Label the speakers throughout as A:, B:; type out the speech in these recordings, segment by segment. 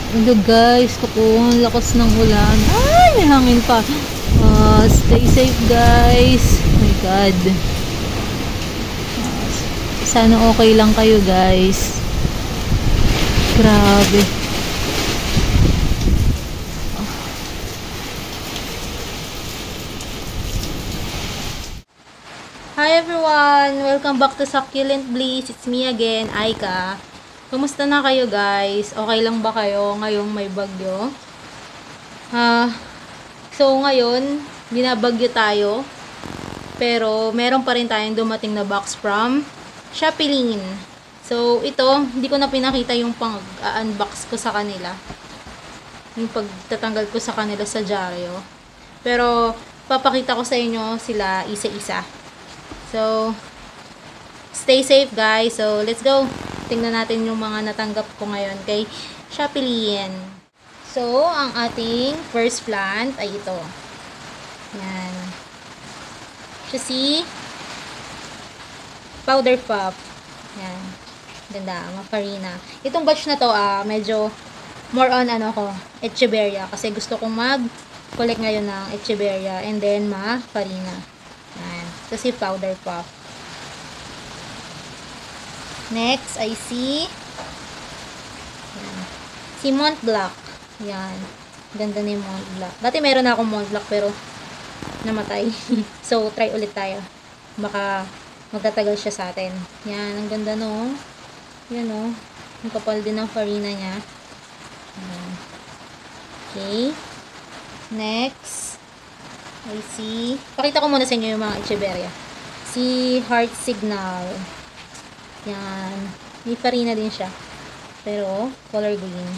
A: Hello guys, ang lakas ng ulan. Ay, may hangin pa. Stay safe guys. Oh my God. Sana okay lang kayo guys. Grabe. Hi everyone! Welcome back to Succulent Bliss. It's me again, Aika. Kumusta na kayo guys? Okay lang ba kayo ngayong may bagyo? So ngayon, binabagyo tayo. Pero meron pa rin tayong dumating na box from Shopee. So ito, hindi ko na pinakita yung pang-unbox ko sa kanila. Yung pagtatanggal ko sa kanila sa dyaryo. Pero papakita ko sa inyo sila isa-isa. So, stay safe guys. So, let's go. Tingnan natin yung mga natanggap ko ngayon kay Shopee. So, ang ating first plant ay ito. Yan. Siya powder puff. Yan. Ganda, mafarina. Itong batch na to, medyo more on echeveria. Kasi gusto kong mag-collect ngayon ng echeveria and then mafarina. Yan. Kasi powder puff. Next, I see si Mont Blanc. Yan. Ganda ni Mont Blanc. Dati meron na akong Mont Blanc pero namatay. So, try ulit tayo. Baka magtatagal siya sa atin. Yan. Ang ganda no. Yan o. Ang kapal din ng farina niya. Yan. Okay. Next. I see. Pakita ko muna sa inyo yung mga echeveria. Si Heart Signal. Yan. May farina din siya. Pero, color green.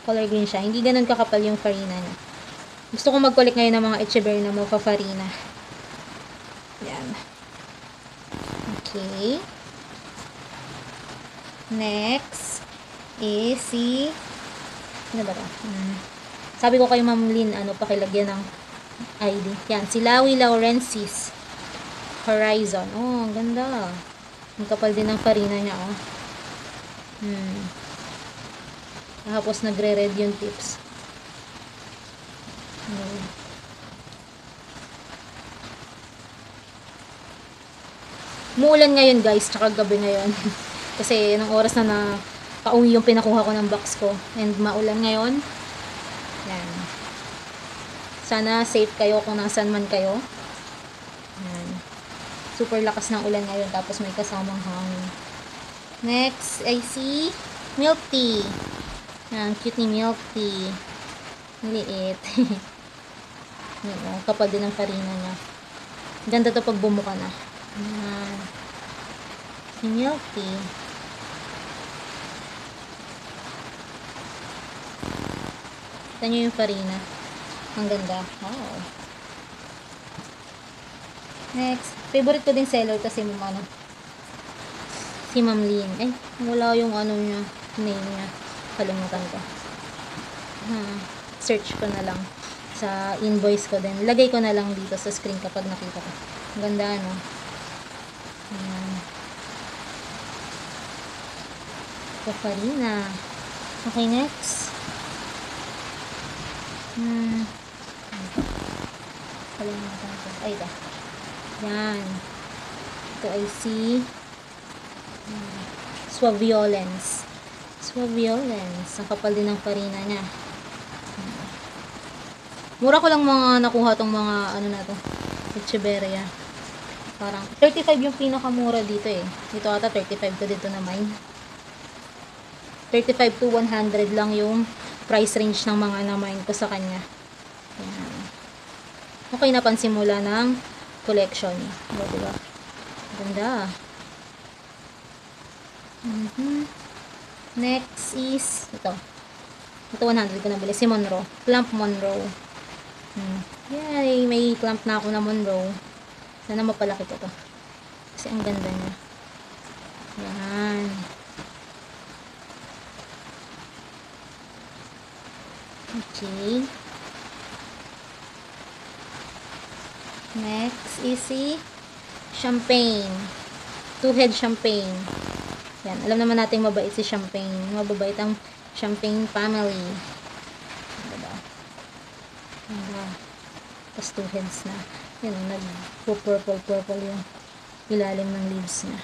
A: Color green siya. Hindi ganun kakapal yung farina niya. Gusto ko mag-collect ngayon ng mga echeveria na mapafarina. Yan. Okay. Next is si ano ba ito? Sabi ko kay Ma'am Lynn, pakilagyan ng ID. Yan, si Lawi Laurensis Horizon. Oh, ang ganda. Ang kapal din ng farina niya, oh. Tapos nagre-red yung tips. Muulan ngayon, guys, tsaka gabi ngayon. Kasi nung oras na pauwi yung pinakuha ko ng box ko and maulan ngayon. Yan. Sana safe kayo kung nasan man kayo. Yan. Super lakas ng ulan ngayon tapos may kasamang hangin. Next, I see milk tea. Yan, cute ni milk tea. Liit. Yan, kapal din ang farina niya. Ganda to pag bumuka na. Yan. Si milk tea. Kita nyo yung farina. Ang ganda. Wow. Next. Favorite ko din seller kasi si Ma'am Lynn. Eh, wala yung niya. Name niya. Kalimutan ko. Search ko na lang. Sa invoice ko din. Lagay ko na lang dito sa screen kapag nakita ko. Ang ganda, no? Ayan. Farina. Okay, next. Kalimutan ko. Ay, ito. Yan. Ito I see Suaviolens. Suaviolens. Ang kapal din ng farina niya. Mura ko lang mga nakuha tong mga na to. Echeveria. Parang 35 yung pinakamura dito eh. Dito ata 35 to dito na mine. 35 to 100 lang yung price range ng mga na-mine ko sa kanya. Ayan. Okay na pansimula ng collection. Diba? Ganda. Next is ito. Ito 100 ko nabili. Si Monroe. Plump Monroe. Yay! May clump na ako na Monroe. Sana mapalaki ko to. Kasi ang ganda niya. Yan. Okay. Next is si Champagne. Two-head Champagne. Yan, alam naman natin mabait si Champagne. Mababait ang Champagne family. Diba? Diba? Tapos 2 heads na. Yan, nag-purple yung ilalim ng leaves niya.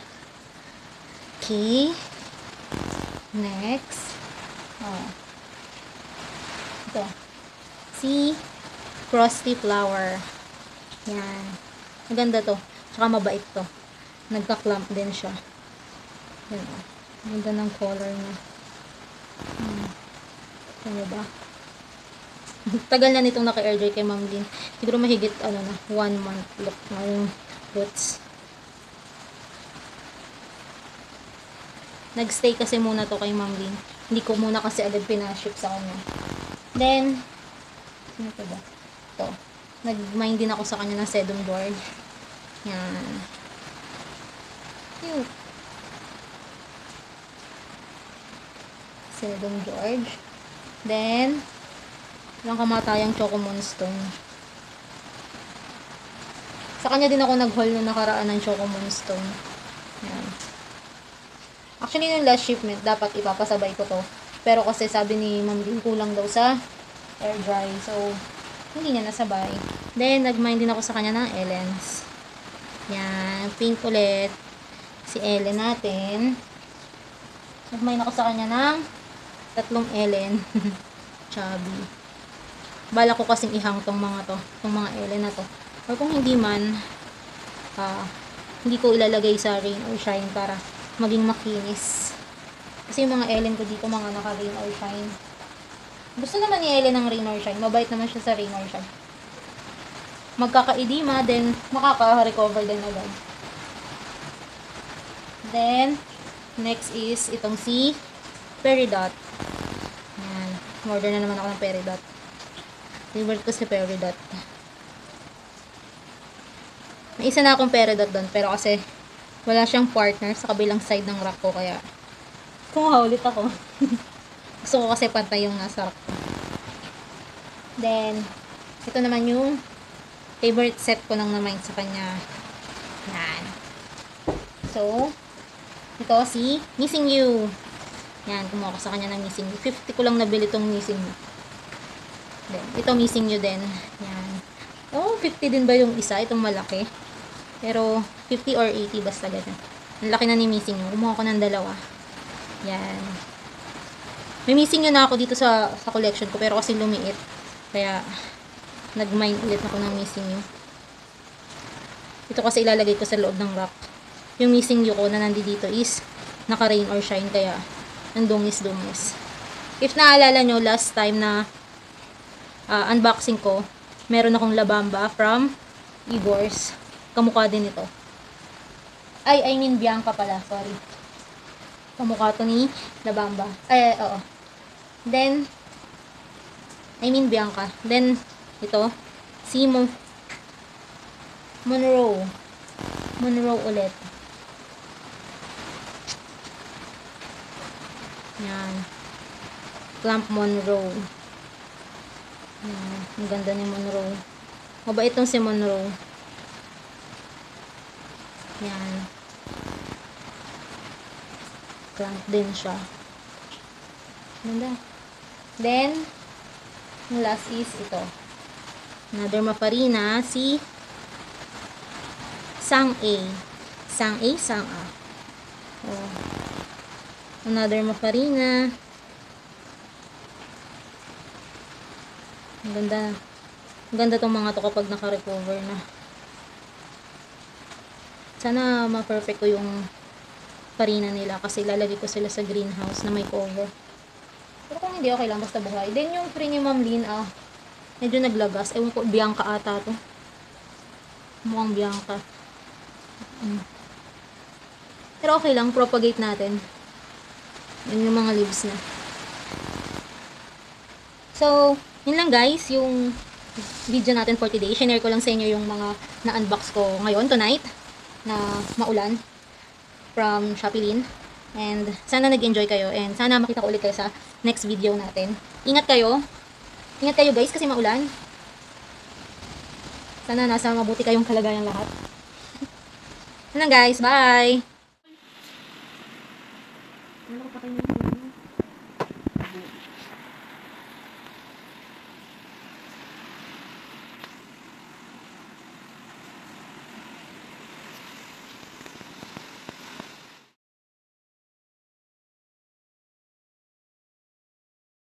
A: Okay. Next. Oh. Ito. Si Frosty Flower. Yan. Maganda to. Tsaka mabait to. Nagka-clump din siya. Yan o. Ganda ng color niya. Ano ba? Tagal na nitong naka-air dry kay Ma'am Lynn. Siguro mahigit, 1 month look na yung roots. Nagstay kasi muna to kay Ma'am Lynn. Hindi ko muna kasi agad pinaship sa kanya. Then, sino to ba? Ito. Nag-mind din ako sa kanya ng sedum George. Yan. Cute. Sedum George. Then, yung kamatayang Choco Moonstone. Sa kanya din ako nag-haul nung nakaraan ng Choco Moonstone. Yan. Actually, yung last shipment, dapat ipapasabay ko to. Pero kasi sabi ni Ma'am Lynn, kulang daw sa air dry. So, hindi niya nasabay. Then, nag-mind din ako sa kanya ng Ellen's. Yan. Pink ulit. Si Ellen natin. Nag-mind ako sa kanya ng 3 Ellen. Chubby. Bala ko kasing ihang tong mga to. Tong mga Ellen na to. Or kung hindi man, hindi ko ilalagay sa rain or shine para maging makinis. Kasi yung mga Ellen ko dito, mga naka-rain or shine. Gusto naman ni Ellen ng rain or shine. Mabait naman siya sa rain or shine. Magkaka-edema, then makaka-recover din agad. Then, next is itong si Peridot. Yan. Order na naman ako ng Peridot. Favorite ko si Peridot. May isa na akong Peridot doon, pero kasi wala siyang partner sa kabilang side ng rack ko, kaya kumuha ulit ako. Gusto ko kasi pantay yung nasa rack ko. Then, ito naman yung favorite set ko nang na-mind sa kanya. Yan. So, ito si Missing You. Yan, kumuha ko sa kanya ng Missing You. 50 ko lang nabili tong Missing You. Then, ito Missing You din. Yan. Oh, 50 din ba yung isa? Itong malaki. Pero, 50 or 80 basta ganyan. Ang laki na ni Missing You. Kumuha ko ng 2. Yan. May Missing You na ako dito sa collection ko, pero kasi lumiit. Kaya, nag-mind ulit ako ng Missing You. Ito kasi ilalagay ko sa loob ng rack. Yung Missing You ko na nandito is naka-rain or shine, kaya ang dungis-dungis. If naalala nyo, last time na unboxing ko, meron akong Labamba from Igor's. Kamukha din ito. I mean Bianca pala, sorry. Kamukha to ni Labamba. Oo. Then, I mean Bianca. Then, ito, si Monroe. Monroe ulit. Yan. Clump Monroe. Yan. Ang ganda ni Monroe. Mabait itong si Monroe. Yan. Clump din siya. Ganda. Then, yung last is ito. Another Mafarina, si Sang-A. Sang-A, Sang-A. Oh. Another Mafarina. Ang ganda. Ang ganda tong mga to kapag naka-recover na. Sana ma-perfect ko yung farina nila kasi lalagay ko sila sa greenhouse na may cover. Pero kung hindi, okay lang. Basta buhay. Then yung free ni Ma'am Lynn, medyo naglagas. Ewan ko, Bianca ata to. Mukhang Bianca. Pero okay lang, propagate natin. Yun yung mga leaves na. So, yun lang guys, yung video natin for today. Share ko lang sa inyo yung mga na-unbox ko ngayon, tonight, na maulan from Shopee Lynn. And sana nag-enjoy kayo and sana makita ko ulit kayo sa next video natin. Ingat kayo. Ingat kayo guys kasi maulan. Sana nasa mabuti kayong kalagayan lahat. Yun lang guys, bye!
B: Ano ko patay na yun?